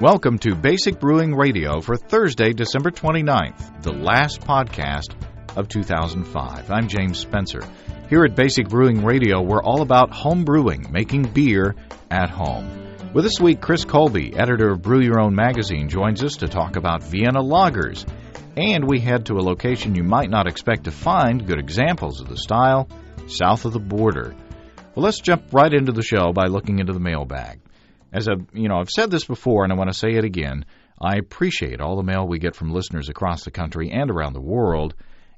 Welcome to Basic Brewing Radio for Thursday, December 29th, the last podcast of 2005. I'm James Spencer. Here at Basic Brewing Radio, we're all about home brewing, making beer at home. Well, this week, Chris Colby, editor of Brew Your Own magazine, joins us to talk about Vienna Lagers. And we head to a location you might not expect to find good examples of the style, south of the border. Well, let's jump right into the show by looking into the mailbag. As I've said this before, and I want to say it again, I appreciate all the mail we get from listeners across the country and around the world,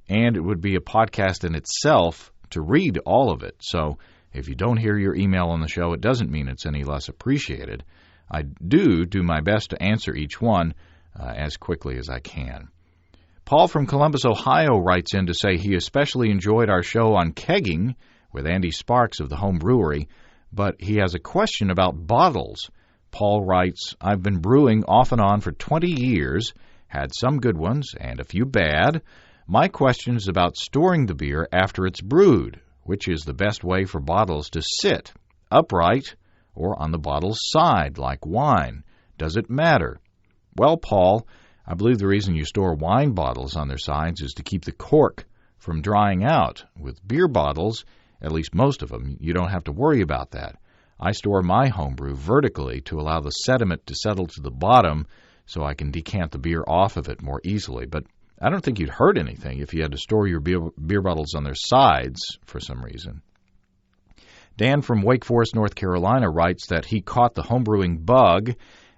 and it would be a podcast in itself to read all of it. So if you don't hear your email on the show, it doesn't mean it's any less appreciated. I do my best to answer each one as quickly as I can. Paul from Columbus, Ohio writes in to say he especially enjoyed our show on kegging with Andy Sparks of the Home Brewery, but he has a question about bottles. Paul writes, I've been brewing off and on for 20 years, had some good ones and a few bad. My question is about storing the beer after it's brewed. Which is the best way for bottles to sit, upright or on the bottle's side like wine? Does it matter? Well, Paul, I believe the reason you store wine bottles on their sides is to keep the cork from drying out. With beer bottles, at least most of them, you don't have to worry about that. I store my homebrew vertically to allow the sediment to settle to the bottom so I can decant the beer off of it more easily. But I don't think you'd hurt anything if you had to store your beer bottles on their sides for some reason. Dan from Wake Forest, North Carolina writes that he caught the homebrewing bug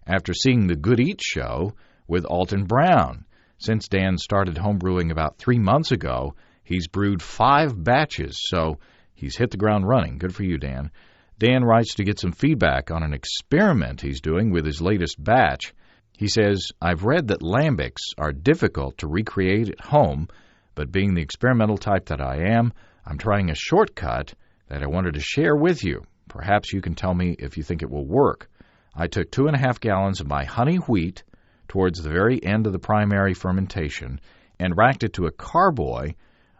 after seeing the Good Eats show with Alton Brown. Since Dan started homebrewing about 3 months ago, he's brewed 5 batches, so he's hit the ground running. Good for you, Dan. Dan writes to get some feedback on an experiment he's doing with his latest batch. He says, I've read that lambics are difficult to recreate at home, but being the experimental type that I am, I'm trying a shortcut that I wanted to share with you. Perhaps you can tell me if you think it will work. I took 2.5 gallons of my honey wheat towards the very end of the primary fermentation and racked it to a carboy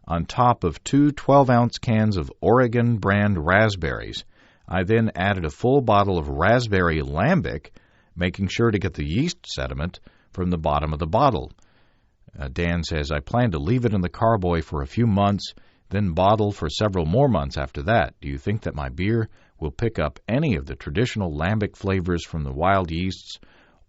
on top of 2 12-ounce cans of Oregon brand raspberries. I then added a full bottle of raspberry lambic, making sure to get the yeast sediment from the bottom of the bottle. Dan says, I plan to leave it in the carboy for a few months, then bottle for several more months after that. Do you think that my beer will pick up any of the traditional lambic flavors from the wild yeasts,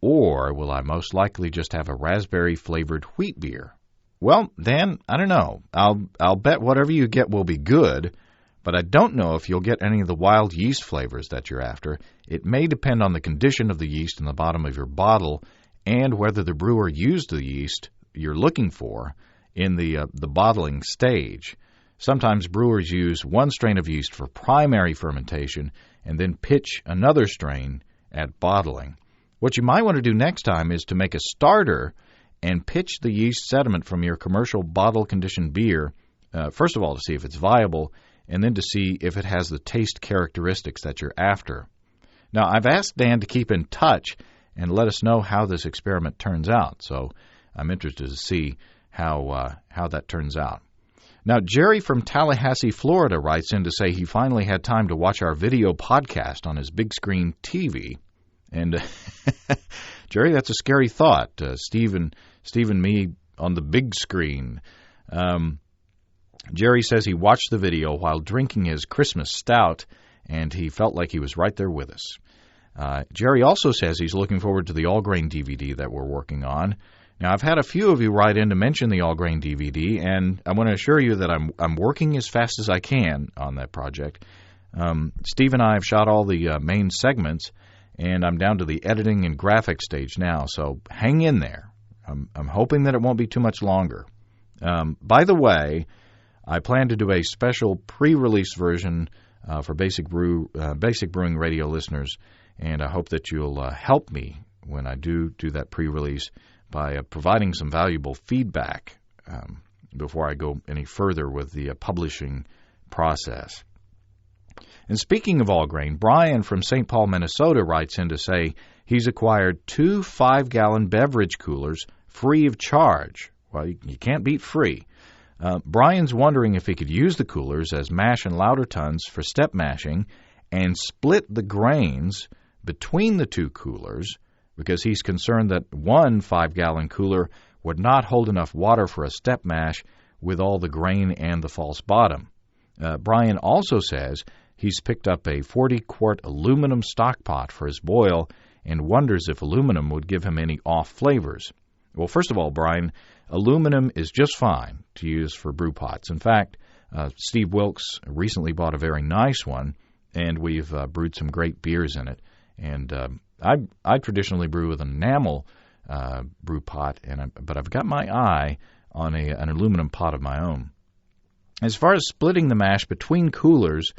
or will I most likely just have a raspberry-flavored wheat beer? Well, Dan, I don't know. I'll bet whatever you get will be good, but I don't know if you'll get any of the wild yeast flavors that you're after. It may depend on the condition of the yeast in the bottom of your bottle and whether the brewer used the yeast you're looking for in the bottling stage. Sometimes brewers use one strain of yeast for primary fermentation and then pitch another strain at bottling. What you might want to do next time is to make a starter and pitch the yeast sediment from your commercial bottle-conditioned beer, first of all, to see if it's viable, and then to see if it has the taste characteristics that you're after. Now, I've asked Dan to keep in touch and let us know how this experiment turns out, so I'm interested to see how that turns out. Now, Jerry from Tallahassee, Florida writes in to say he finally had time to watch our video podcast on his big screen TV. And, Jerry, that's a scary thought. Steve and me on the big screen. Jerry says he watched the video while drinking his Christmas stout, and he felt like he was right there with us. Jerry also says he's looking forward to the all-grain DVD that we're working on. Now, I've had a few of you write in to mention the all-grain DVD, and I want to assure you that I'm working as fast as I can on that project. Steve and I have shot all the main segments, and I'm down to the editing and graphics stage now, so hang in there. I'm hoping that it won't be too much longer. By the way, I plan to do a special pre-release version for Basic Brewing Radio listeners, and I hope that you'll help me when I do that pre-release by providing some valuable feedback before I go any further with the publishing process. And speaking of all grain, Brian from St. Paul, Minnesota writes in to say he's acquired 2 5-gallon beverage coolers free of charge. Well, you can't beat free. Brian's wondering if he could use the coolers as mash and lauter tons for step mashing and split the grains between the 2 coolers because he's concerned that one 5-gallon cooler would not hold enough water for a step mash with all the grain and the false bottom. Brian also says he's picked up a 40-quart aluminum stock pot for his boil and wonders if aluminum would give him any off flavors. Well, first of all, Brian, aluminum is just fine to use for brew pots. In fact, Steve Wilkes recently bought a very nice one, and we've brewed some great beers in it. And I traditionally brew with an enamel brew pot, but I've got my eye on an aluminum pot of my own. As far as splitting the mash between coolers,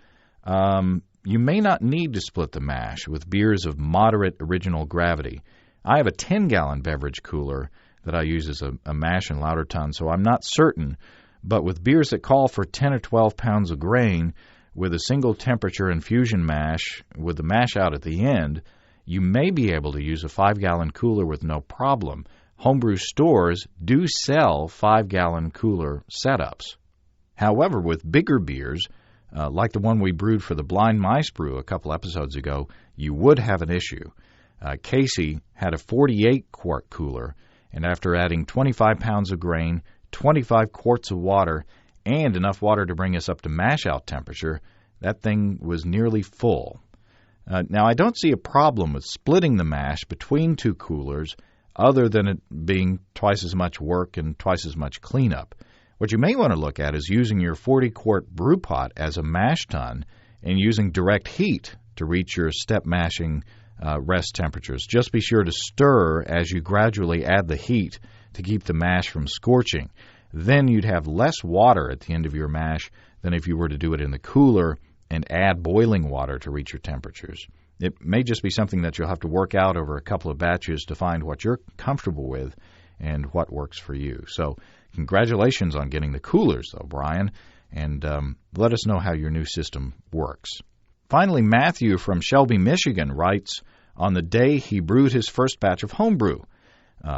you may not need to split the mash with beers of moderate original gravity. I have a 10-gallon beverage cooler that I use as a mash and lauter tun, so I'm not certain. But with beers that call for 10 or 12 pounds of grain with a single temperature infusion mash with the mash out at the end, you may be able to use a 5-gallon cooler with no problem. Homebrew stores do sell 5-gallon cooler setups. However, with bigger beers, like the one we brewed for the Blind Mice Brew a couple episodes ago, you would have an issue. Casey had a 48-quart cooler, and after adding 25 pounds of grain, 25 quarts of water, and enough water to bring us up to mash-out temperature, that thing was nearly full. Now, I don't see a problem with splitting the mash between two coolers other than it being twice as much work and twice as much cleanup. What you may want to look at is using your 40-quart brew pot as a mash tun and using direct heat to reach your step mashing rest temperatures. Just be sure to stir as you gradually add the heat to keep the mash from scorching. Then you'd have less water at the end of your mash than if you were to do it in the cooler and add boiling water to reach your temperatures. It may just be something that you'll have to work out over a couple of batches to find what you're comfortable with and what works for you. So congratulations on getting the coolers, though, Brian, and let us know how your new system works. Finally, Matthew from Shelby, Michigan, writes, on the day he brewed his first batch of homebrew.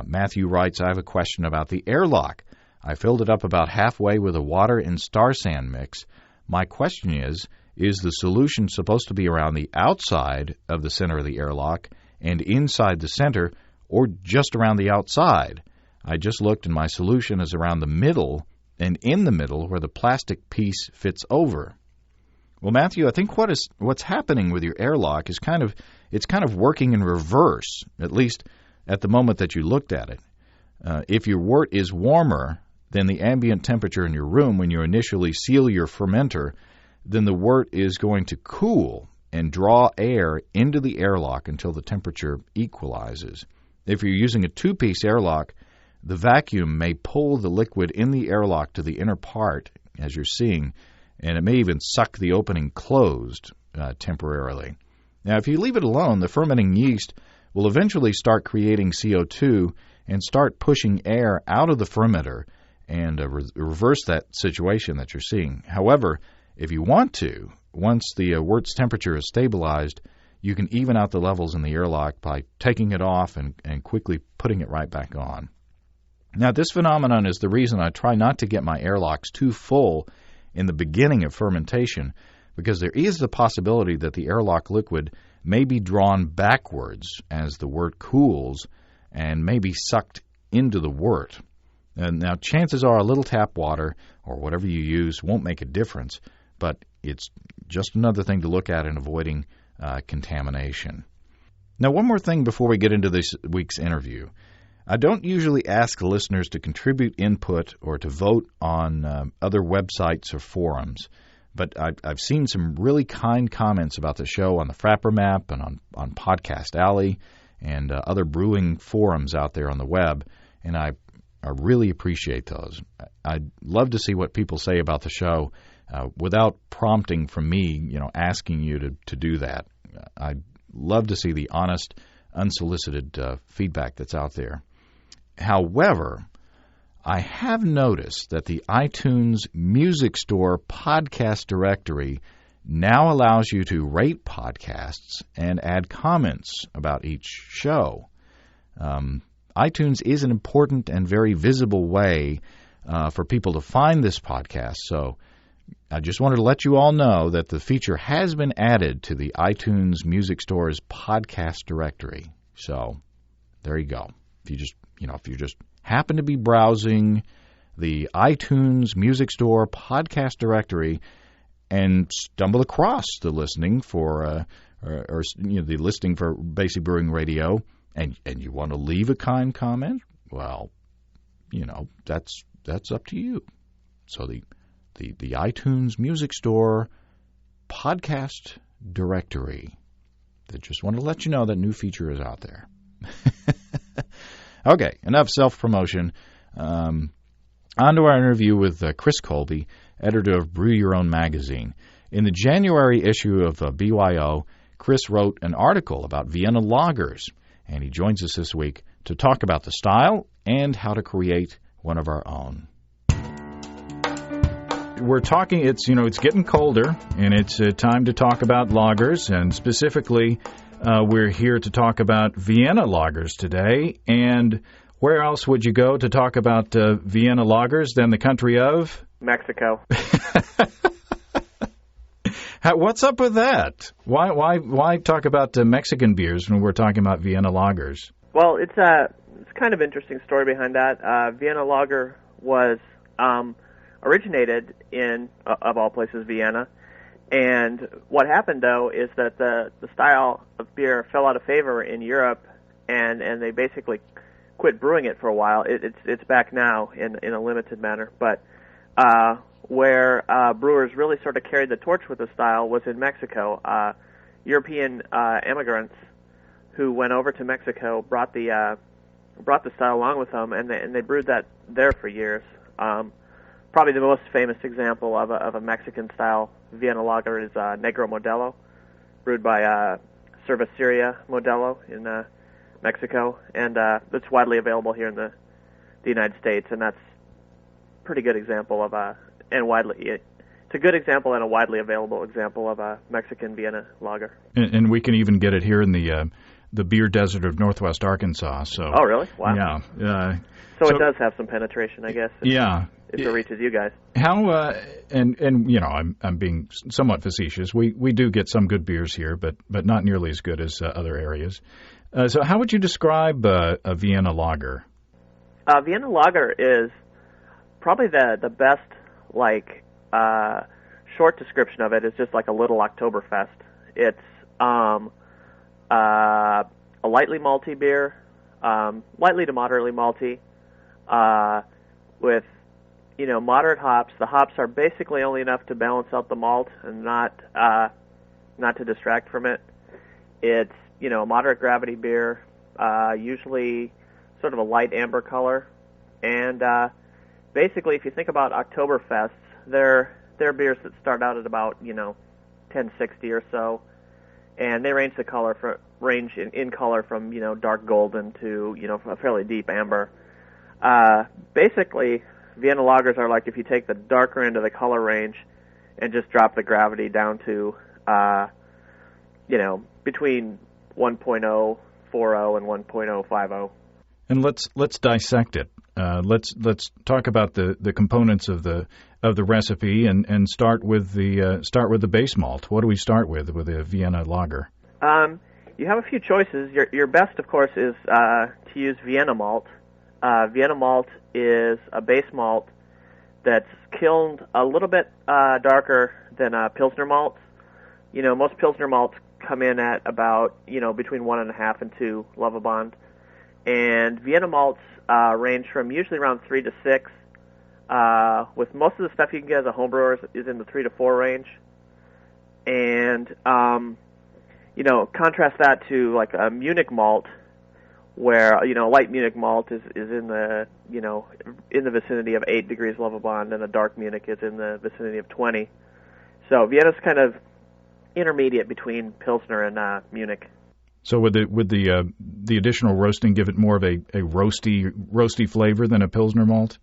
Matthew writes, I have a question about the airlock. I filled it up about halfway with a water and star sand mix. My question is the solution supposed to be around the outside of the center of the airlock and inside the center, or just around the outside? I just looked, and my solution is around the middle and in the middle where the plastic piece fits over. Well, Matthew, I think what's happening with your airlock is kind of working in reverse, at least at the moment that you looked at it. If your wort is warmer than the ambient temperature in your room when you initially seal your fermenter, then the wort is going to cool and draw air into the airlock until the temperature equalizes. If you're using a two-piece airlock, the vacuum may pull the liquid in the airlock to the inner part, as you're seeing, and it may even suck the opening closed temporarily. Now, if you leave it alone, the fermenting yeast will eventually start creating CO2 and start pushing air out of the fermenter and reverse that situation that you're seeing. However, if you want to, once the wort's temperature is stabilized, you can even out the levels in the airlock by taking it off and quickly putting it right back on. Now, this phenomenon is the reason I try not to get my airlocks too full in the beginning of fermentation, because there is the possibility that the airlock liquid may be drawn backwards as the wort cools and may be sucked into the wort. And now, chances are a little tap water or whatever you use won't make a difference, but it's just another thing to look at in avoiding contamination. Now, one more thing before we get into this week's interview. I don't usually ask listeners to contribute input or to vote on other websites or forums, but I've seen some really kind comments about the show on the Frapper Map and on Podcast Alley and other brewing forums out there on the web, and I really appreciate those. I'd love to see what people say about the show without prompting from me, asking you to do that. I'd love to see the honest, unsolicited feedback that's out there. However, I have noticed that the iTunes Music Store podcast directory now allows you to rate podcasts and add comments about each show. iTunes is an important and very visible way for people to find this podcast, so I just wanted to let you all know that the feature has been added to the iTunes Music Store's podcast directory. So There you go. If you just happen to be browsing the iTunes Music Store podcast directory and stumble across the listing for the listing for Basic Brewing Radio, and you want to leave a kind comment, well, that's up to you. So the iTunes Music Store podcast directory. They just want to let you know that new feature is out there. Okay, enough self-promotion. On to our interview with Chris Colby, editor of Brew Your Own magazine. In the January issue of BYO, Chris wrote an article about Vienna Lagers, and he joins us this week to talk about the style and how to create one of our own. We're talking, it's getting colder, and it's time to talk about lagers, and specifically, we're here to talk about Vienna Lagers today. And where else would you go to talk about Vienna Lagers than the country of? Mexico. What's up with that? Why talk about Mexican beers when we're talking about Vienna Lagers? Well, it's kind of interesting story behind that. Vienna Lager was originated in, of all places, Vienna. And what happened, though, is that the style of beer fell out of favor in Europe, and they basically quit brewing it for a while. It's back now in a limited manner, but where brewers really sort of carried the torch with the style was in Mexico. European immigrants who went over to Mexico brought the style along with them, and they brewed that there for years. Probably the most famous example of a Mexican-style Vienna Lager is Negro Modelo, brewed by Cerveceria Modelo in Mexico, and it's widely available here in the United States, and that's a pretty good example of it's a good example and a widely available example of a Mexican Vienna Lager. And we can even get it here in the beer desert of Northwest Arkansas. So. Oh, really? Wow. Yeah. So it does have some penetration, I guess. If it reaches you guys. How and I'm being somewhat facetious. We do get some good beers here, but not nearly as good as other areas. So how would you describe a Vienna Lager? Vienna Lager is probably the best short description of it is just like a little Oktoberfest. It's a lightly malty beer, lightly to moderately malty, with moderate hops. The hops are basically only enough to balance out the malt and not to distract from it. It's a moderate gravity beer, usually sort of a light amber color, and basically, if you think about Oktoberfests, they're beers that start out at about 1060 or so, and they range in color from dark golden to a fairly deep amber. Basically, Vienna Lagers are like if you take the darker end of the color range and just drop the gravity down to between 1.040 and 1.050. And let's dissect it. Let's talk about the components of the recipe and start with the base malt. What do we start with a Vienna Lager? You have a few choices. Your best, of course, is to use Vienna malt. Vienna malt is a base malt that's kilned a little bit darker than Pilsner malts. Most Pilsner malts come in at about between 1.5 and 2 Lovibond, and Vienna malts range from usually around 3 to 6. With most of the stuff you can get as a home brewer is in the 3 to 4 range, and contrast that to like a Munich malt, where light Munich malt is in the in the vicinity of 8 degrees Lovibond, and a dark Munich is in the vicinity of 20. So Vienna's kind of intermediate between Pilsner and Munich. So would the additional roasting give it more of a roasty flavor than a Pilsner malt?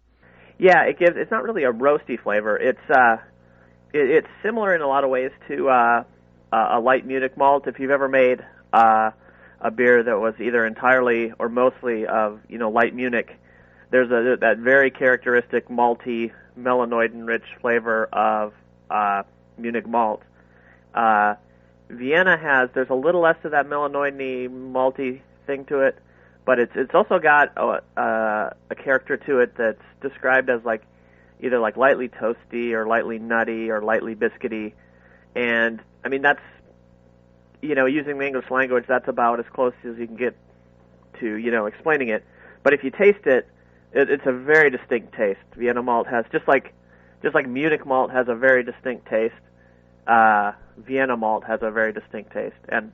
Yeah, it's not really a roasty flavor. It's similar in a lot of ways to a light Munich malt. If you've ever made a beer that was either entirely or mostly of light Munich, there's that very characteristic malty, melanoidin-rich flavor of Munich malt. Vienna there's a little less of that melanoid-y, malty thing to it, but it's also got a character to it that's described as like either like lightly toasty or lightly nutty or lightly biscuity, and I mean that's, you know, using the English language, that's about as close as you can get to, you know, explaining it. But if you taste it, it's a very distinct taste. Vienna malt has just like Munich malt has a very distinct taste. Vienna malt has a very distinct taste, and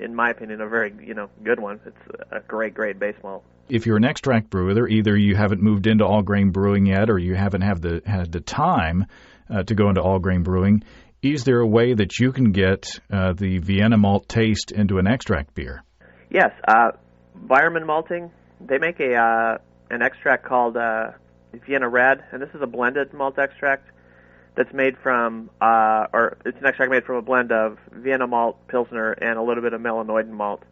in my opinion, a very, you know, good one. It's a great base malt. If you're an extract brewer, either you haven't moved into all grain brewing yet, or you haven't had the time to go into all grain brewing, is there a way that you can get the Vienna malt taste into an extract beer? Yes, Weyermann Malting, they make an extract called Vienna Red, and this is a blended malt extract that's made from, or it's an extract made from a blend of Vienna malt, Pilsner, and a little bit of Melanoidin malt.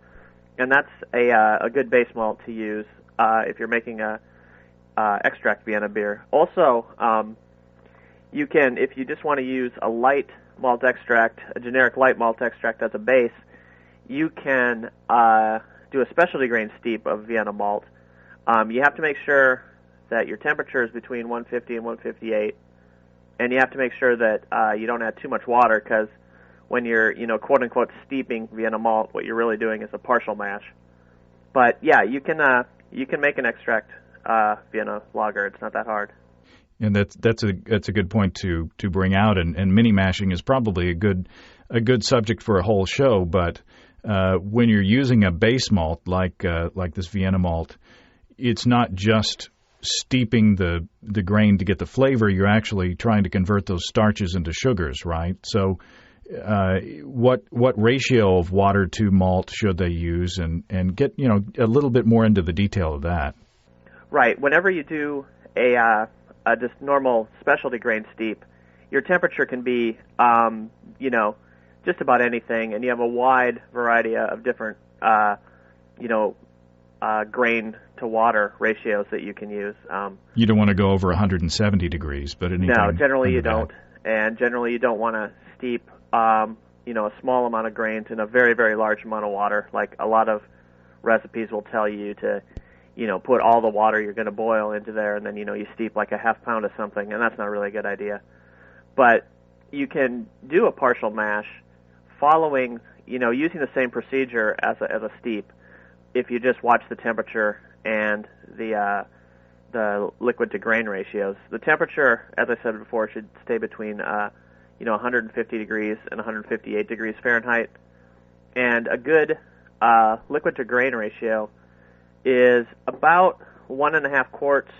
And that's a good base malt to use if you're making a extract Vienna beer. Also, you can, if you just want to use a light malt extract, a generic light malt extract as a base, you can do a specialty grain steep of Vienna malt. You have to make sure that your temperature is between 150 and 158, and you have to make sure that you don't add too much water, because when you're, you know, quote-unquote steeping Vienna malt, what you're really doing is a partial mash. But, yeah, you can make an extract Vienna lager. It's not that hard. And that's a good point to bring out, and mini mashing is probably a good subject for a whole show. But when you're using a base malt like this Vienna malt, it's not just steeping the grain to get the flavor. You're actually trying to convert those starches into sugars, right? So what ratio of water to malt should they use, and get, you know, a little bit more into the detail of that? Right. Whenever you do a just normal specialty grain steep, your temperature can be, you know, just about anything, and you have a wide variety of different, you know, grain to water ratios that you can use. You don't want to go over 170 degrees, but anything. No, generally you don't, and generally you don't want to steep, you know, a small amount of grains in a very, very large amount of water. Like a lot of recipes will tell you to, you know, put all the water you're going to boil into there, and then, you know, you steep like a half pound of something, and that's not really a good idea. But you can do a partial mash following, you know, using the same procedure as a steep, if you just watch the temperature and the liquid to grain ratios. The temperature, as I said before, should stay between, you know, 150 degrees and 158 degrees Fahrenheit. And a good liquid to grain ratio is about 1.5 quarts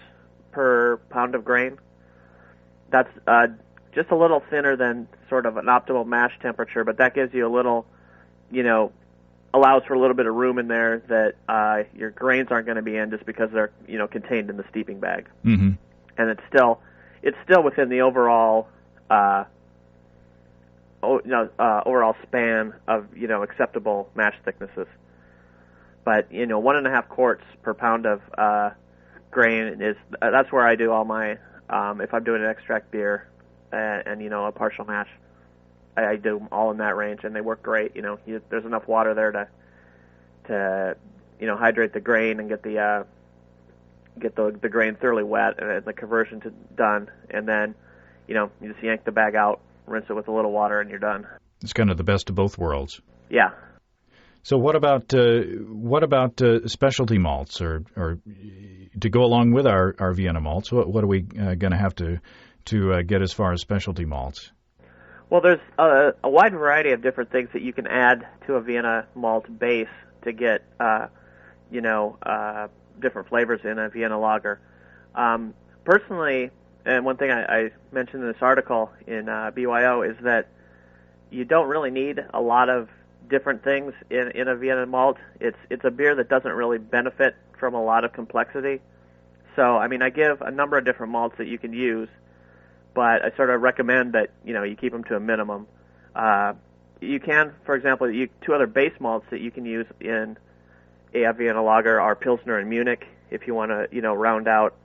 per pound of grain. That's just a little thinner than sort of an optimal mash temperature, but that gives you a little, you know, allows for a little bit of room in there that your grains aren't going to be in, just because they're, you know, contained in the steeping bag. Mm-hmm. And it's still within the overall overall span of, you know, acceptable mash thicknesses. But, you know, 1.5 quarts per pound of grain that's where I do all my if I'm doing an extract beer and you know, a partial mash. I do them all in that range, and they work great. You know, there's enough water there to you know, hydrate the grain and get the grain thoroughly wet and the conversion done. And then, you know, you just yank the bag out, rinse it with a little water, and you're done. It's kind of the best of both worlds. Yeah. So what about specialty malts, or to go along with our Vienna malts? What are we going to have to get as far as specialty malts? Well, there's a wide variety of different things that you can add to a Vienna malt base to get, you know, different flavors in a Vienna lager. Personally, and one thing I mentioned in this article in BYO is that you don't really need a lot of different things in a Vienna malt. It's a beer that doesn't really benefit from a lot of complexity. So, I mean, I give a number of different malts that you can use, but I sort of recommend that, you know, you keep them to a minimum. You can, for example, two other base malts that you can use in a Vienna lager are Pilsner and Munich. If you want to, you know, round out,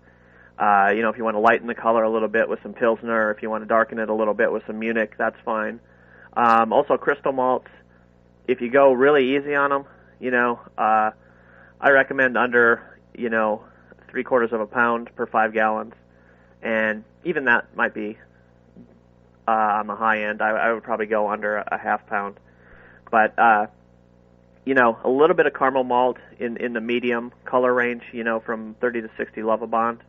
you know, if you want to lighten the color a little bit with some Pilsner, if you want to darken it a little bit with some Munich, that's fine. Also, crystal malts, if you go really easy on them, you know, I recommend under, 3/4 of a pound per 5 gallons, and even that might be on the high end. I would probably go under a half pound, but a little bit of caramel malt in the medium color range, from 30 to 60 Lovibond.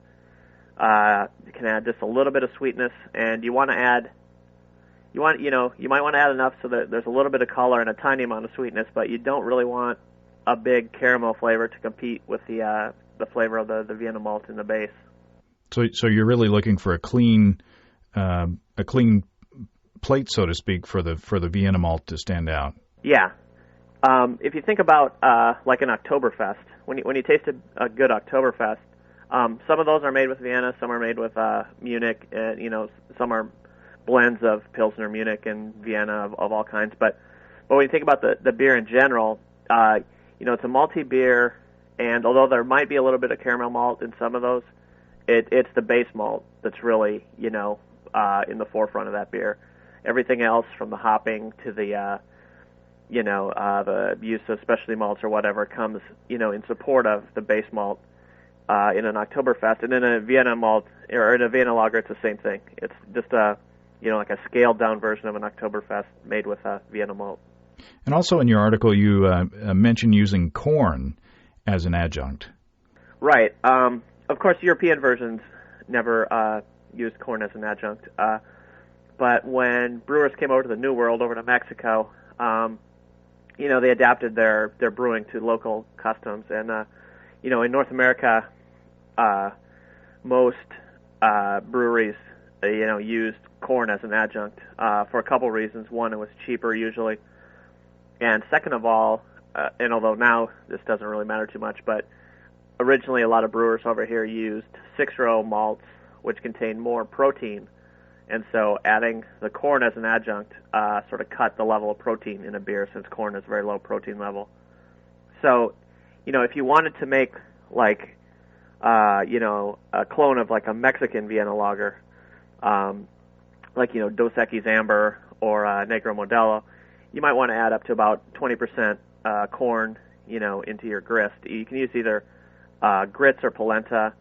You can add just a little bit of sweetness, and you might want to add enough so that there's a little bit of color and a tiny amount of sweetness, but you don't really want a big caramel flavor to compete with the flavor of the Vienna malt in the base. So you're really looking for a clean plate, so to speak, for the Vienna malt to stand out. Yeah. If you think about like an Oktoberfest, when you taste a good Oktoberfest, some of those are made with Vienna, some are made with Munich, and some are blends of Pilsner, Munich, and Vienna of all kinds. But when you think about the beer in general, it's a malty beer, and although there might be a little bit of caramel malt in some of those, it's the base malt that's really in the forefront of that beer. Everything else, from the hopping to the the use of specialty malts or whatever, comes in support of the base malt in an Oktoberfest. And in a Vienna malt or in a Vienna lager, it's the same thing. It's just like a scaled down version of an Oktoberfest made with Vienna malt. And also in your article, you mentioned using corn as an adjunct. Right. Of course, European versions never used corn as an adjunct. But when brewers came over to the New World, over to Mexico, they adapted their brewing to local customs. And, in North America, most breweries, used corn as an adjunct for a couple reasons. One, it was cheaper usually. And second of all, and although now this doesn't really matter too much, but originally a lot of brewers over here used 6-row malts, which contain more protein. And so adding the corn as an adjunct sort of cut the level of protein in a beer, since corn is a very low protein level. So, if you wanted to make like, a clone of like a Mexican Vienna lager, like, Dos Equis Amber or Negro Modelo, you might want to add up to about 20% corn, into your grist. You can use either grits or polenta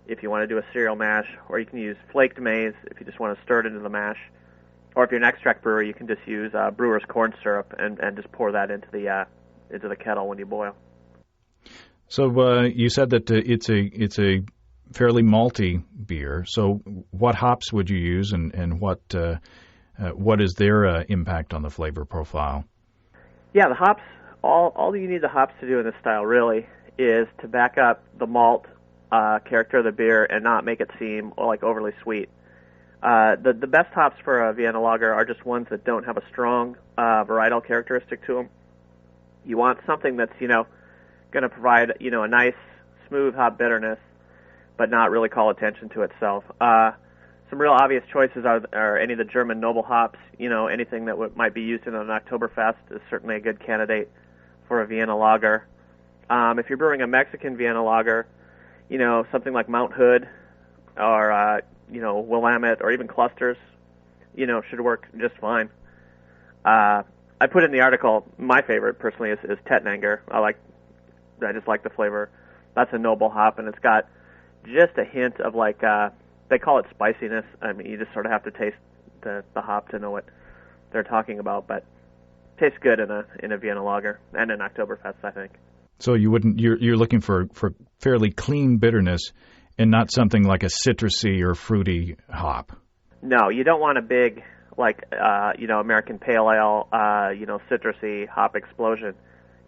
if you want to do a cereal mash, or you can use flaked maize if you just want to stir it into the mash. Or if you're an extract brewer, you can just use brewer's corn syrup and just pour that into the kettle when you boil. So you said that it's a fairly malty beer. So what hops would you use, and what is their impact on the flavor profile? Yeah, the hops. All you need the hops to do in this style really is to back up the malt character of the beer and not make it seem like overly sweet. The best hops for a Vienna lager are just ones that don't have a strong varietal characteristic to them. You want something that's going to provide a nice smooth hop bitterness, but not really call attention to itself. Some real obvious choices are any of the German noble hops. Anything that might be used in an Oktoberfest is certainly a good candidate for a Vienna lager. If you're brewing a Mexican Vienna lager, something like Mount Hood or, Willamette or even Clusters, should work just fine. I put in the article, my favorite personally is Tettnanger. I just like the flavor. That's a noble hop, and it's got just a hint of they call it spiciness. I mean, you just sort of have to taste the hop to know what they're talking about, but it tastes good in a Vienna lager and an Oktoberfest, I think. So you're looking for fairly clean bitterness and not something like a citrusy or fruity hop. No, you don't want a big American Pale Ale, citrusy hop explosion.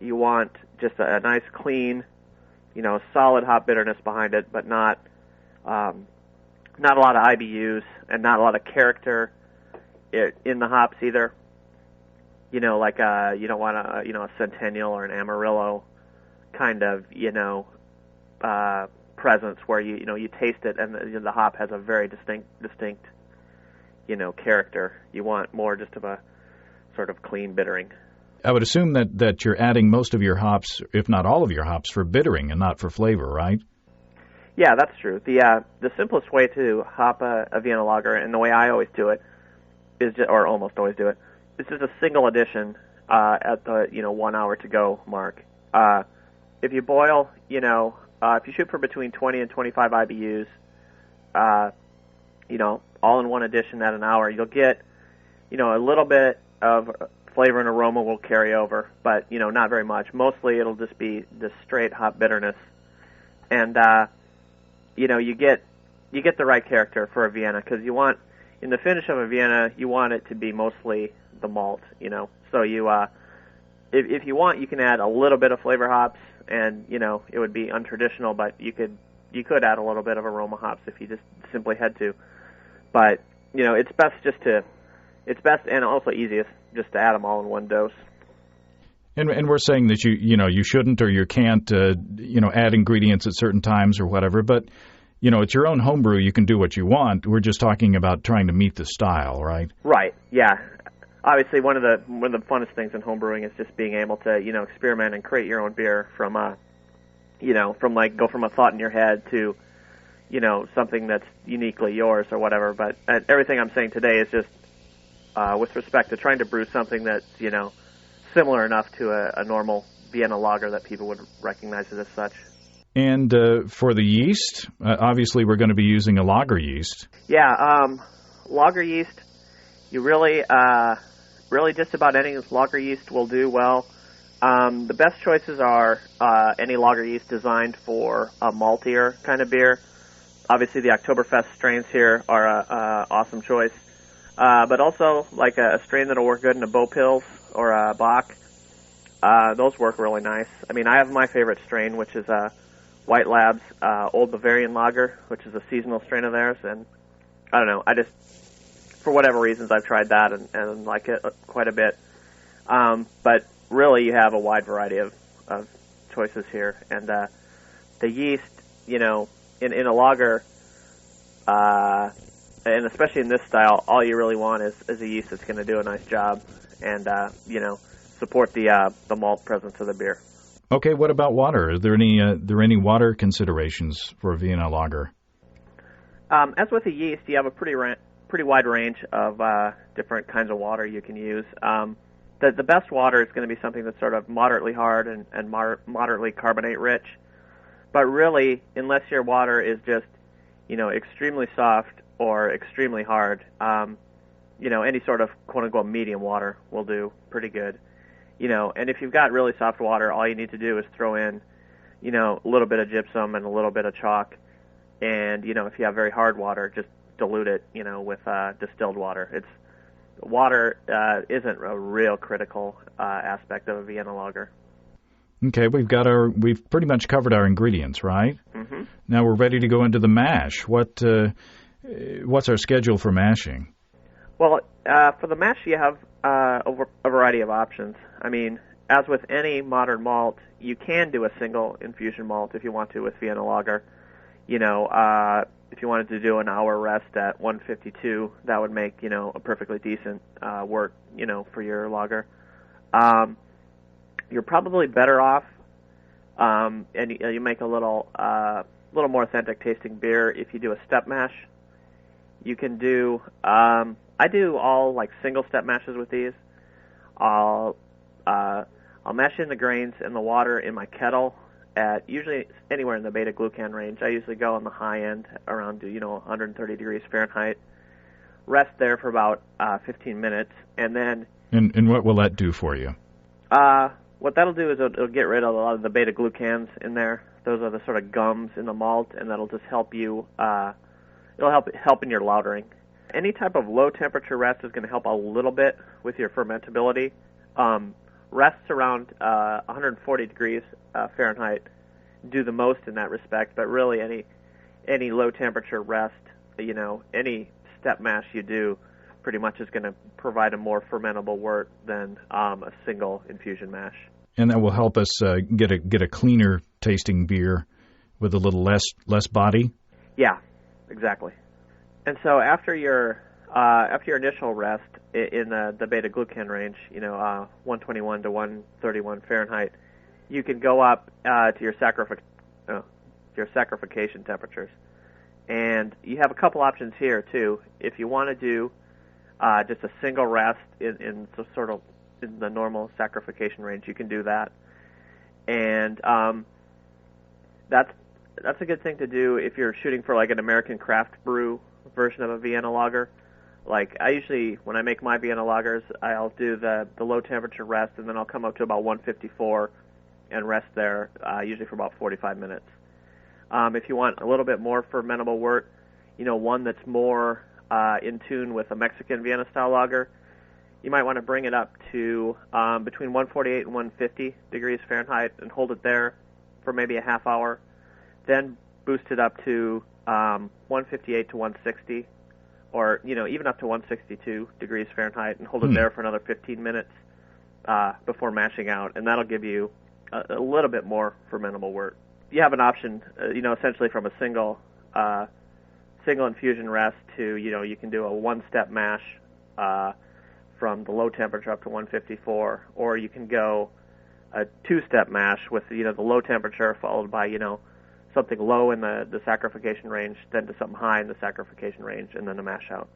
You want just a nice clean, solid hop bitterness behind it, but not a lot of IBUs and not a lot of character in the hops either. You don't want a Centennial or an Amarillo kind of presence where you taste it and the hop has a very distinct character. You want more just of a sort of clean bittering. I would assume that you're adding most of your hops, if not all of your hops, for bittering and not for flavor, right? Yeah, that's true. The simplest way to hop a Vienna lager, and the way I always do it, or almost always do it, is just a single addition at the 1 hour to go mark. if you boil, if you shoot for between 20 and 25 IBUs, all in one addition at an hour, you'll get, a little bit of flavor and aroma will carry over, but, not very much. Mostly it'll just be the straight hop bitterness. And, you get the right character for a Vienna, because you want, in the finish of a Vienna, you want it to be mostly the malt, So you, if you want, you can add a little bit of flavor hops, and, it would be untraditional, but you could add a little bit of aroma hops if you just simply had to. But, it's best and also easiest just to add them all in one dose. And we're saying that you shouldn't or you can't add ingredients at certain times or whatever, but it's your own homebrew. You can do what you want. We're just talking about trying to meet the style, right? Right. Yeah. Obviously, one of the funnest things in homebrewing is just being able to experiment and create your own beer from go from a thought in your head to something that's uniquely yours or whatever. But everything I'm saying today is just with respect to trying to brew something that's similar enough to a normal Vienna lager that people would recognize it as such. And for the yeast, obviously we're going to be using a lager yeast. Yeah, lager yeast, you really just about any lager yeast will do well. The best choices are any lager yeast designed for a maltier kind of beer. Obviously the Oktoberfest strains here are a awesome choice. But also like a strain that'll work good in a Bow Pils or a Bock. Those work really nice. I mean, I have my favorite strain, which is White Lab's Old Bavarian Lager, which is a seasonal strain of theirs. And I don't know, for whatever reasons, I've tried that and like it quite a bit. But really, you have a wide variety of choices here. And the yeast, in a lager, and especially in this style, all you really want is a yeast that's going to do a nice job and, support the malt presence of the beer. Okay, what about water? Are there any water considerations for a Vienna lager? As with the yeast, you have a pretty wide range of different kinds of water you can use. The best water is going to be something that's sort of moderately hard and moderately carbonate rich. But really, unless your water is just, extremely soft or extremely hard, any sort of quote-unquote medium water will do pretty good. And if you've got really soft water, all you need to do is throw in, a little bit of gypsum and a little bit of chalk. And, if you have very hard water, just dilute it, with distilled water. Water isn't a real critical aspect of a Vienna lager. Okay, we've pretty much covered our ingredients, right? Mm-hmm. Now we're ready to go into the mash. What's our schedule for mashing? Well, for the mash, you have a variety of options. I mean, as with any modern malt, you can do a single infusion malt if you want to with Vienna lager. If you wanted to do an hour rest at 152, that would make, a perfectly decent work, for your lager. You're probably better off, and you make a little more authentic tasting beer if you do a step mash. You can do, I do all like single step mashes with these. I'll mash in the grains and the water in my kettle at usually anywhere in the beta glucan range. I usually go on the high end around 130 degrees Fahrenheit. Rest there for about 15 minutes, and then. And what will that do for you? What that'll do is it'll get rid of a lot of the beta glucans in there. Those are the sort of gums in the malt, and that'll just help you. It'll help in your lautering. Any type of low temperature rest is going to help a little bit with your fermentability. Rests around 140 degrees Fahrenheit do the most in that respect, but really any low temperature rest, any step mash you do pretty much is going to provide a more fermentable wort than a single infusion mash. And that will help us get a cleaner tasting beer with a little less body? Yeah, exactly. And so after your initial rest in the beta glucan range, 121 to 131 Fahrenheit, you can go up to your saccharification temperatures. And you have a couple options here too. If you want to do just a single rest in the normal saccharification range, you can do that. and that's a good thing to do if you're shooting for like an American craft brew version of a Vienna lager. Like I usually, when I make my Vienna lagers, I'll do the low temperature rest, and then I'll come up to about 154 and rest there, usually for about 45 minutes. If you want a little bit more fermentable wort, one that's more in tune with a Mexican Vienna style lager, you might want to bring it up to between 148 and 150 degrees Fahrenheit and hold it there for maybe a half hour. Then boost it up to 158 to 160, or even up to 162 degrees Fahrenheit, and hold it there for another 15 minutes before mashing out, and that'll give you a little bit more fermentable wort. You have an option, essentially from a single infusion rest to you can do a one-step mash from the low temperature up to 154, or you can go a two-step mash with the low temperature followed by something low in the saccharification range, then to something high in the saccharification range, and then a mash out.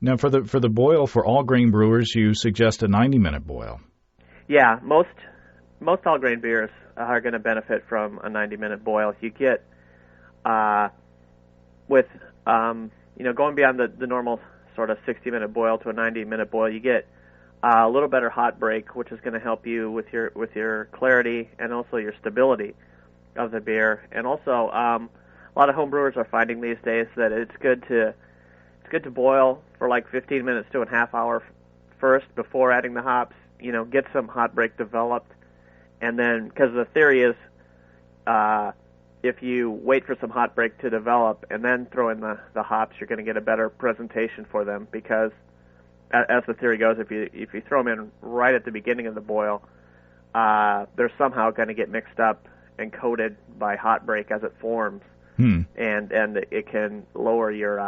Now, for the boil for all grain brewers, you suggest a 90-minute boil. Yeah, most all grain beers are going to benefit from a 90-minute boil. You get with going beyond the normal sort of 60-minute boil to a 90-minute boil, you get a little better hot break, which is going to help you with your clarity and also your stability of the beer. And also, a lot of home brewers are finding these days that it's good to boil for like 15 minutes to a half hour first before adding the hops. Get some hot break developed, and then, because the theory is, if you wait for some hot break to develop and then throw in the hops, you're going to get a better presentation for them, because as the theory goes, if you throw them in right at the beginning of the boil, they're somehow going to get mixed up and coated by hot break as it forms, and it can lower your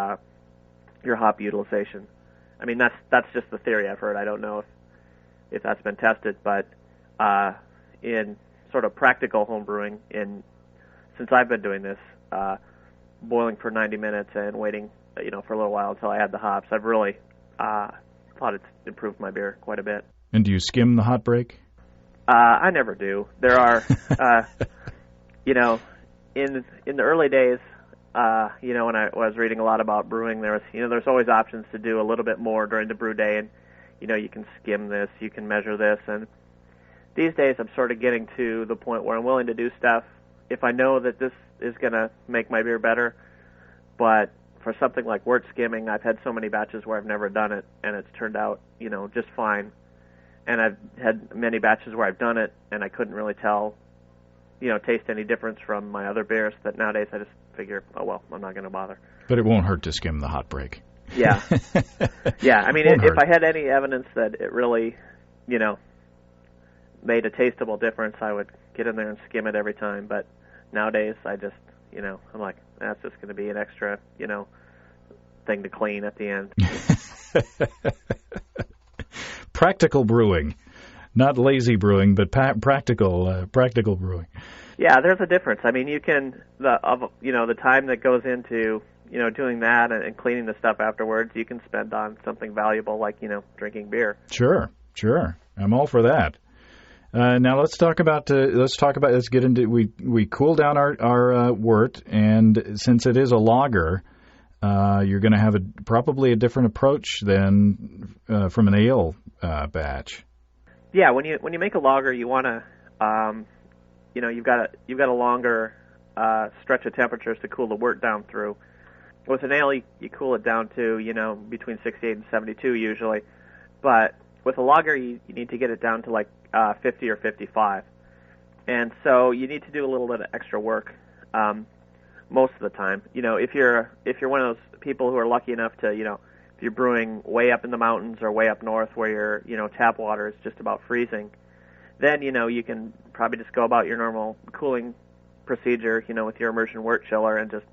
hop utilization. I mean, that's just the theory I've heard. I don't know if that's been tested, but in sort of practical home brewing, since I've been doing this, boiling for 90 minutes and waiting, for a little while until I add the hops, I've really thought it's improved my beer quite a bit. And do you skim the hot break? I never do. There are, in the early days, when I was reading a lot about brewing, there's always options to do a little bit more during the brew day, and you can skim this, you can measure this, and these days I'm sort of getting to the point where I'm willing to do stuff if I know that this is going to make my beer better. But for something like wort skimming, I've had so many batches where I've never done it, and it's turned out, just fine. And I've had many batches where I've done it, and I couldn't really taste any difference from my other beers, that nowadays I just figure, oh, well, I'm not going to bother. But it won't hurt to skim the hot break. Yeah. Yeah, I mean, if I had any evidence that it really, made a tasteable difference, I would get in there and skim it every time. But nowadays, I just, I'm like, that's just going to be an extra, thing to clean at the end. Practical brewing, not lazy brewing, but practical brewing. Yeah, there's a difference. I mean, you can the time that goes into doing that and cleaning the stuff afterwards, you can spend on something valuable like drinking beer. Sure, I'm all for that. Now let's get into we cool down our wort, and since it is a lager, you're going to have probably a different approach than from an ale batch. Yeah, when you make a lager, you want to you've got a longer stretch of temperatures to cool the wort down through. With an ale, you cool it down to between 68 and 72 usually, but with a lager, you need to get it down to like 50 or 55, and so you need to do a little bit of extra work most of the time. If you're one of those people who are lucky enough to if you're brewing way up in the mountains or way up north where your tap water is just about freezing, then you can probably just go about your normal cooling procedure with your immersion wort chiller and just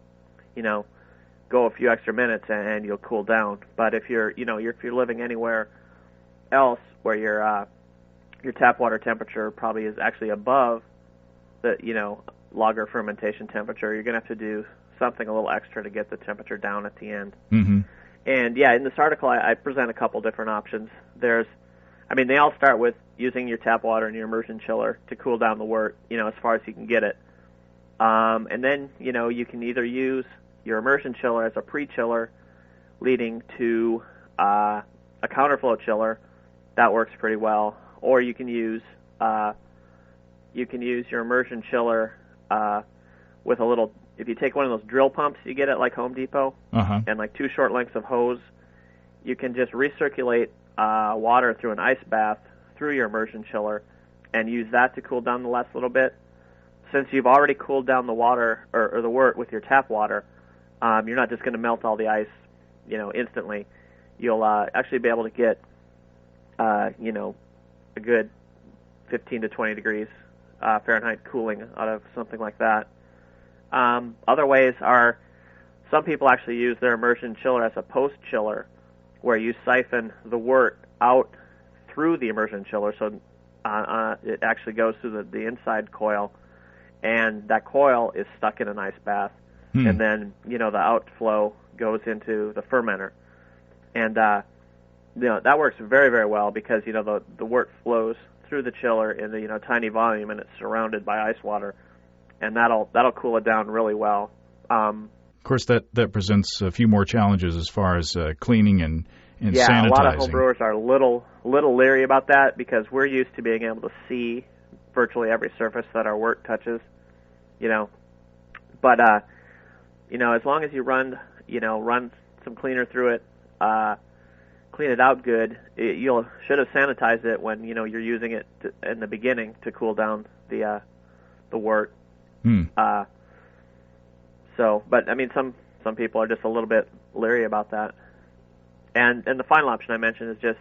go a few extra minutes and you'll cool down. But if you're living anywhere else where your tap water temperature probably is actually above the lager fermentation temperature, you're going to have to do something a little extra to get the temperature down at the end. Mm-hmm. And yeah, in this article I present a couple different options. There's I mean, they all start with using your tap water and your immersion chiller to cool down the wort, as far as you can get it. And then, you can either use your immersion chiller as a pre-chiller leading to a counterflow chiller. That works pretty well. Or you can use your immersion chiller with a little, if you take one of those drill pumps you get at like Home Depot and like 2 short lengths of hose, you can just recirculate water through an ice bath through your immersion chiller and use that to cool down the last little bit. Since you've already cooled down the water or the wort with your tap water, you're not just going to melt all the ice, instantly. You'll actually be able to get, a good 15 to 20 degrees Fahrenheit cooling out of something like that. Other ways are some people actually use their immersion chiller as a post chiller, where you siphon the wort out through the immersion chiller, so it actually goes through the inside coil, and that coil is stuck in an ice bath, and then the outflow goes into the fermenter, and that works very, very well because the wort flows through the chiller in the tiny volume, and it's surrounded by ice water, and that'll cool it down really well. Of course, that presents a few more challenges as far as cleaning and yeah, sanitizing. A lot of homebrewers are a little leery about that because we're used to being able to see virtually every surface that our wort touches, But as long as you run some cleaner through it, clean it out good, you should have sanitized it when you're using it in the beginning to cool down the wort. But I mean, some people are just a little bit leery about that. And the final option I mentioned is just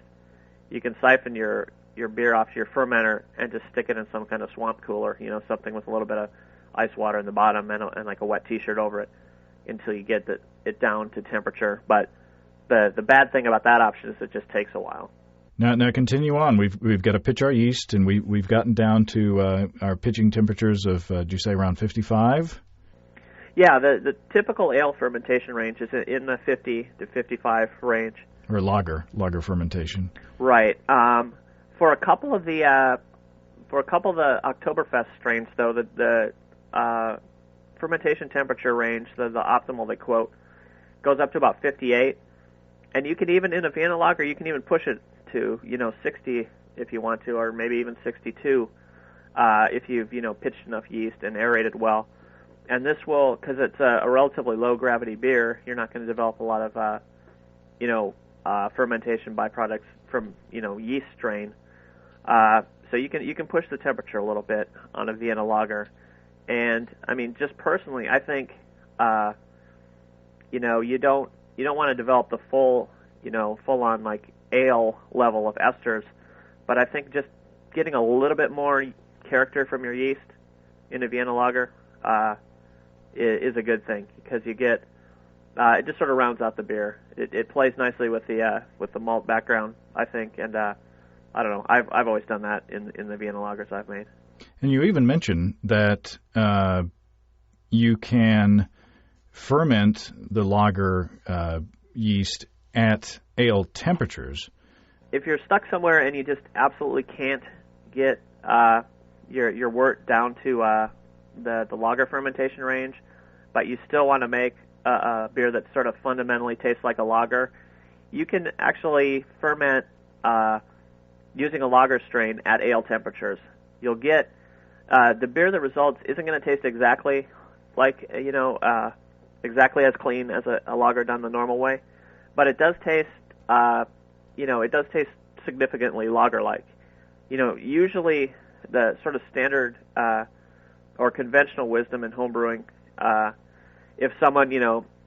you can siphon your beer off your fermenter and just stick it in some kind of swamp cooler, something with a little bit of ice water in the bottom and like a wet T-shirt over it until you get it down to temperature. But the bad thing about that option is it just takes a while. Now continue on. We've got to pitch our yeast, and we've gotten down to our pitching temperatures of, did you say around 55? Yeah, the typical ale fermentation range is in the 50 to 55 range. Or lager fermentation. Right. For a couple of the Oktoberfest strains, though, the fermentation temperature range, the optimal they quote, goes up to about 58. And you can even, in a Vienna lager, you can even push it to 60 if you want to, or maybe even 62 if you've pitched enough yeast and aerated well. And this will, because it's a relatively low gravity beer, you're not going to develop a lot of fermentation byproducts from yeast strain. So you can push the temperature a little bit on a Vienna lager. And I mean, just personally, I think you don't want to develop the full on like ale level of esters, but I think just getting a little bit more character from your yeast in a Vienna lager is a good thing, because you get it just sort of rounds out the beer. It plays nicely with the malt background, I think, and I don't know. I've always done that in the Vienna lagers I've made. And you even mentioned that you can ferment the lager yeast at ale temperatures. If you're stuck somewhere and you just absolutely can't get your wort down to the lager fermentation range, but you still want to make a beer that sort of fundamentally tastes like a lager, you can actually ferment using a lager strain at ale temperatures. You'll get the beer that results isn't going to taste exactly like exactly as clean as a lager done the normal way, but it does taste significantly lager-like. Usually the sort of standard or conventional wisdom in homebrewing, if someone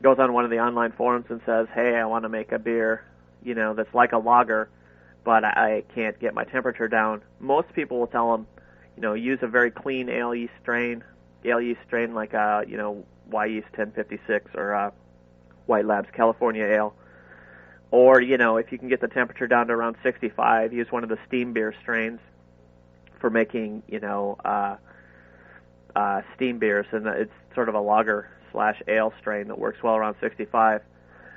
goes on one of the online forums and says, "Hey, I want to make a beer, that's like a lager, but I can't get my temperature down," most people will tell them, use a very clean ale yeast strain like Y Yeast 1056 or White Labs California Ale. Or, if you can get the temperature down to around 65, use one of the steam beer strains for making, steam beers. And it's sort of a lager/ale strain that works well around 65.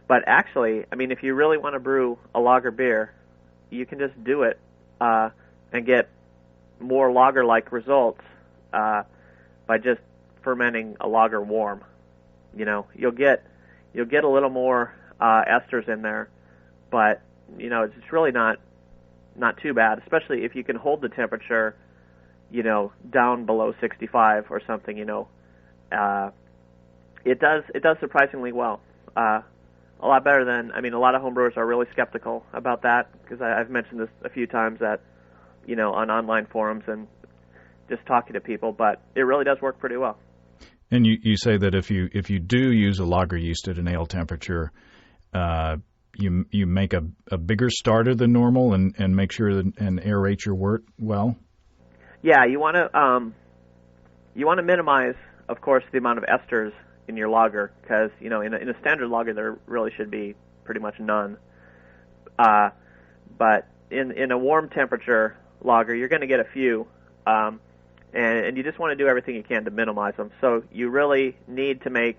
But actually, I mean, if you really want to brew a lager beer, you can just do it and get more lager-like results by just fermenting a lager warm. You'll get a little more esters in there, but it's really not too bad, especially if you can hold the temperature, down below 65 or something. It does surprisingly well. A lot better than, a lot of homebrewers are really skeptical about that, because I've mentioned this a few times on online forums and just talking to people, but it really does work pretty well. And you say that if you do use a lager yeast at an ale temperature, you make a bigger starter than normal and make sure and aerate your wort well? Yeah, you want to minimize, of course, the amount of esters in your lager, because in a standard lager there really should be pretty much none. But in a warm temperature lager, you're going to get a few, and you just want to do everything you can to minimize them. So you really need to make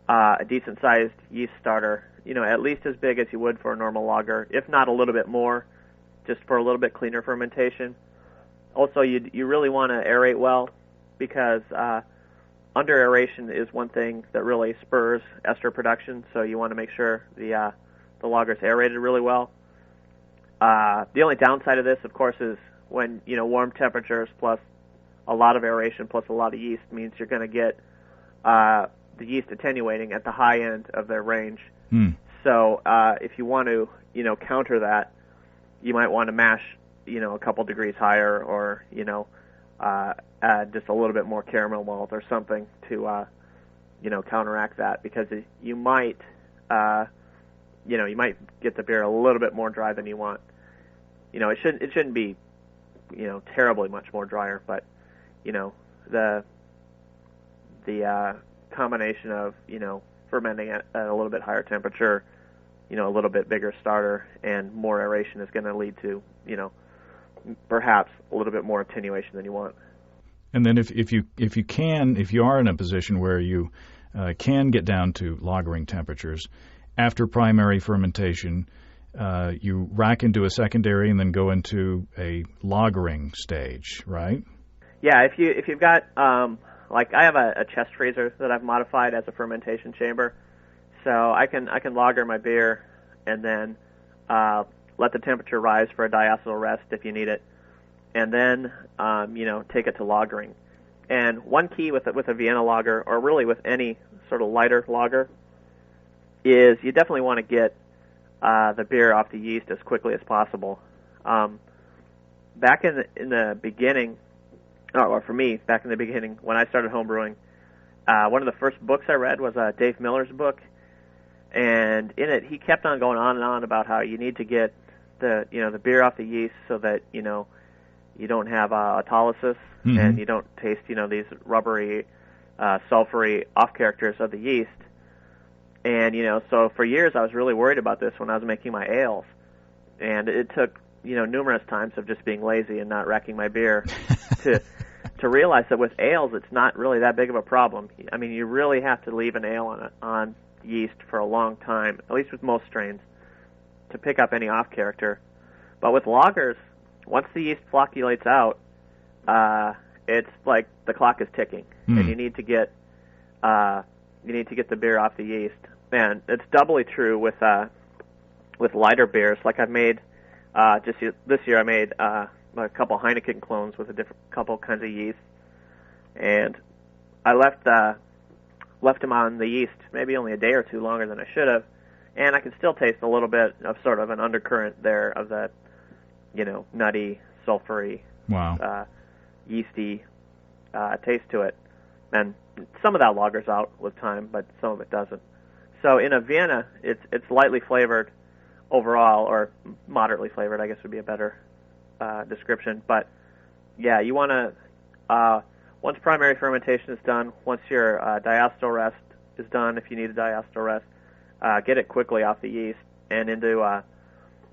a decent sized yeast starter, at least as big as you would for a normal lager, if not a little bit more, just for a little bit cleaner fermentation. Also, you really want to aerate well, because under aeration is one thing that really spurs ester production. So you want to make sure the lager's aerated really well. The only downside of this, of course, is when warm temperatures plus a lot of aeration plus a lot of yeast means you're going to get the yeast attenuating at the high end of their range. So if you want to counter that, you might want to mash a couple degrees higher, or add just a little bit more caramel malt or something to counteract that, because you might get the beer a little bit more dry than you want. It shouldn't be terribly much more drier, but the combination of fermenting at a little bit higher temperature, a little bit bigger starter, and more aeration is going to lead to perhaps a little bit more attenuation than you want. And then if you are in a position where you can get down to lagering temperatures, after primary fermentation, you rack into a secondary and then go into a lagering stage, right? Yeah, if you've got like I have a chest freezer that I've modified as a fermentation chamber, so I can lager my beer and then let the temperature rise for a diacetyl rest if you need it, and then take it to lagering. And one key with a Vienna lager, or really with any sort of lighter lager, is you definitely want to get the beer off the yeast as quickly as possible. Back in the beginning, or for me, back in the beginning when I started homebrewing, one of the first books I read was Dave Miller's book, and in it he kept on going on and on about how you need to get the beer off the yeast so that you don't have autolysis, and you don't taste these rubbery, sulfury off characters of the yeast. And so for years I was really worried about this when I was making my ales, and it took numerous times of just being lazy and not racking my beer to realize that with ales it's not really that big of a problem. I mean, you really have to leave an ale on yeast for a long time, at least with most strains, to pick up any off character. But with lagers, once the yeast flocculates out, it's like the clock is ticking, and you need to get the beer off the yeast. And it's doubly true with lighter beers. Like I've made just this year, I made a couple Heineken clones with a couple kinds of yeast, and I left them on the yeast maybe only a day or two longer than I should have, and I can still taste a little bit of sort of an undercurrent there of that nutty, sulfury, wow, yeasty taste to it. And some of that lagers out with time, but some of it doesn't. So in a Vienna, it's lightly flavored overall, or moderately flavored, I guess would be a better description. But yeah, you want to, once primary fermentation is done, once your diacetyl rest is done, if you need a diacetyl rest, get it quickly off the yeast and into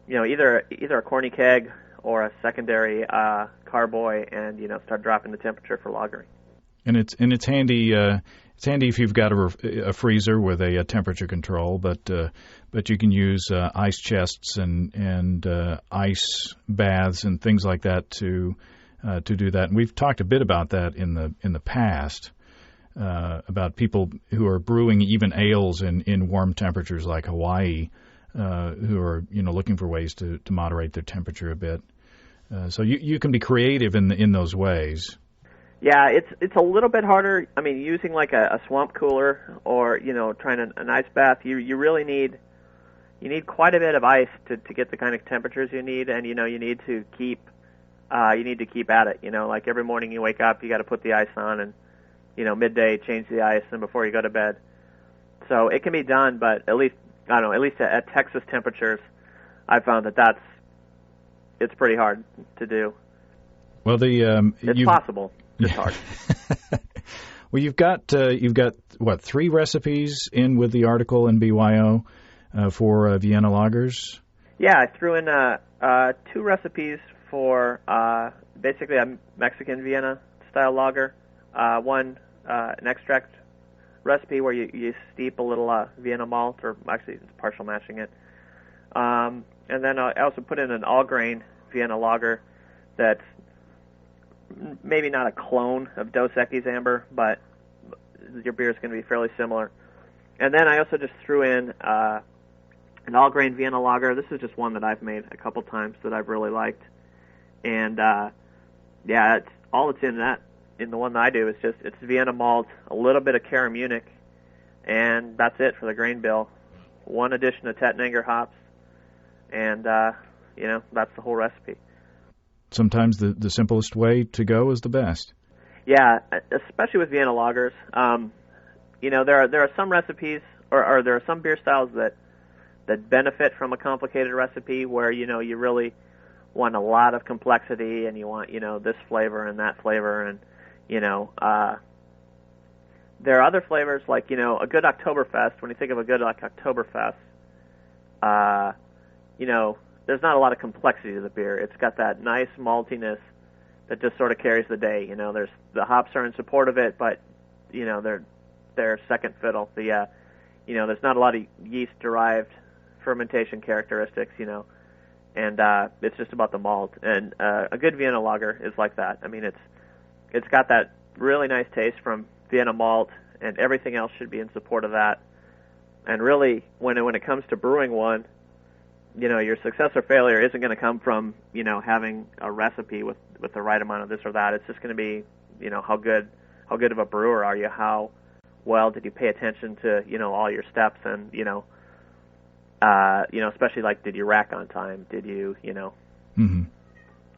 either a corny keg or a secondary carboy, and start dropping the temperature for lagering. And it's handy. It's handy if you've got a freezer with a temperature control, but you can use ice chests and ice baths and things like that to do that. And we've talked a bit about that in the past about people who are brewing even ales in warm temperatures like Hawaii, who are looking for ways to moderate their temperature a bit. So you can be creative in those ways. Yeah, it's a little bit harder. I mean, using like a swamp cooler or trying an ice bath, you really need quite a bit of ice to get the kind of temperatures you need, and you need to keep at it. Like every morning you wake up, you got to put the ice on, and midday change the ice, and before you go to bed. So it can be done, but at least at Texas temperatures, I found it's pretty hard to do. Well, it's possible. It's hard. Well, you've got what, 3 recipes in with the article in BYO for Vienna Lagers? Yeah, I threw in 2 recipes for basically a Mexican Vienna style lager. One an extract recipe where you steep a little Vienna malt, or actually it's partial mashing it. And then I also put in an all-grain Vienna lager that's maybe not a clone of Dos Equis Amber, but your beer is going to be fairly similar. And then I also just threw in an all-grain Vienna lager. This is just one that I've made a couple times that I've really liked. And it's all that's in that. In the one that I do, it's Vienna malt, a little bit of Cara Munich, and that's it for the grain bill. 1 addition of Tettnanger hops, and that's the whole recipe. Sometimes the simplest way to go is the best. Yeah, especially with Vienna lagers. There are some recipes, or there are some beer styles that benefit from a complicated recipe where you really want a lot of complexity, and you want this flavor and that flavor, and there are other flavors like a good Oktoberfest. When you think of a good Oktoberfest, there's not a lot of complexity to the beer. It's got that nice maltiness that just sort of carries the day. There's the hops are in support of it, but they're second fiddle. There's not a lot of yeast-derived fermentation characteristics. And it's just about the malt. And a good Vienna lager is like that. I mean, it's got that really nice taste from Vienna malt, and everything else should be in support of that. And really, when it comes to brewing one, your success or failure isn't going to come from, having a recipe with the right amount of this or that. It's just going to be, how good of a brewer are you? How well did you pay attention to, all your steps, and, especially like, did you rack on time? Did you, mm-hmm.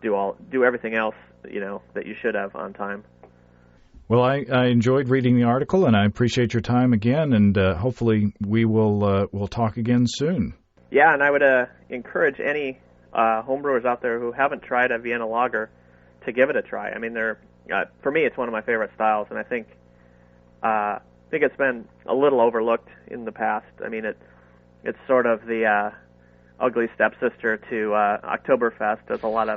do everything else, that you should have on time? Well, I enjoyed reading the article, and I appreciate your time again, and hopefully we'll talk again soon. Yeah, and I would encourage any homebrewers out there who haven't tried a Vienna lager to give it a try. I mean, for me, it's one of my favorite styles, and I think it's been a little overlooked in the past. I mean, it's sort of the ugly stepsister to Oktoberfest, as a lot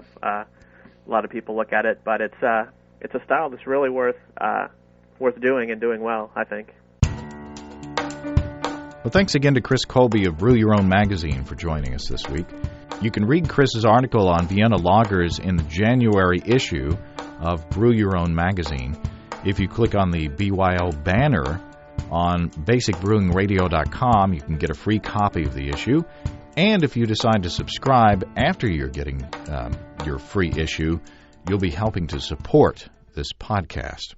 of people look at it. But it's a style that's really worth doing and doing well, I think. Well, thanks again to Chris Colby of Brew Your Own magazine for joining us this week. You can read Chris's article on Vienna lagers in the January issue of Brew Your Own magazine. If you click on the BYO banner on basicbrewingradio.com, you can get a free copy of the issue. And if you decide to subscribe after you're getting your free issue, you'll be helping to support this podcast.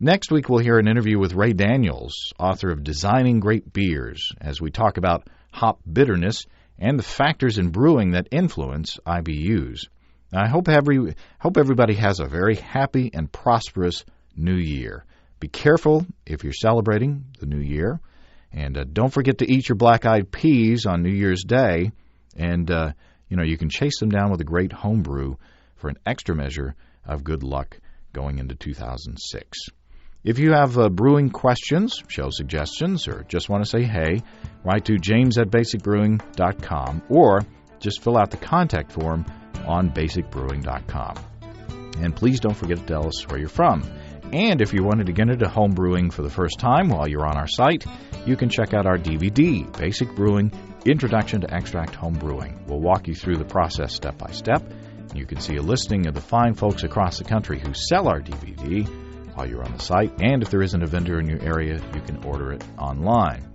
Next week, we'll hear an interview with Ray Daniels, author of Designing Great Beers, as we talk about hop bitterness and the factors in brewing that influence IBUs. Now, I hope everybody has a very happy and prosperous New Year. Be careful if you're celebrating the New Year, and don't forget to eat your black-eyed peas on New Year's Day. And you can chase them down with a great home brew for an extra measure of good luck going into 2006. If you have brewing questions, show suggestions, or just want to say hey, write to james@basicbrewing.com, or just fill out the contact form on basicbrewing.com. And please don't forget to tell us where you're from. And if you wanted to get into home brewing for the first time while you're on our site, you can check out our DVD, Basic Brewing, Introduction to Extract Home Brewing. We'll walk you through the process step by step. You can see a listing of the fine folks across the country who sell our DVD while you're on the site. And if there isn't a vendor in your area, you can order it online.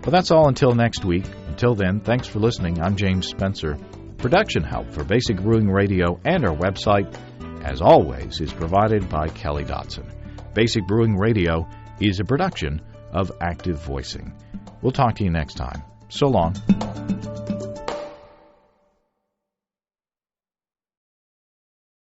Well, that's all until next week. Until then, thanks for listening. I'm James Spencer. Production help for Basic Brewing Radio and our website, as always, is provided by Kelly Dotson. Basic Brewing Radio is a production of Active Voicing. We'll talk to you next time. So long.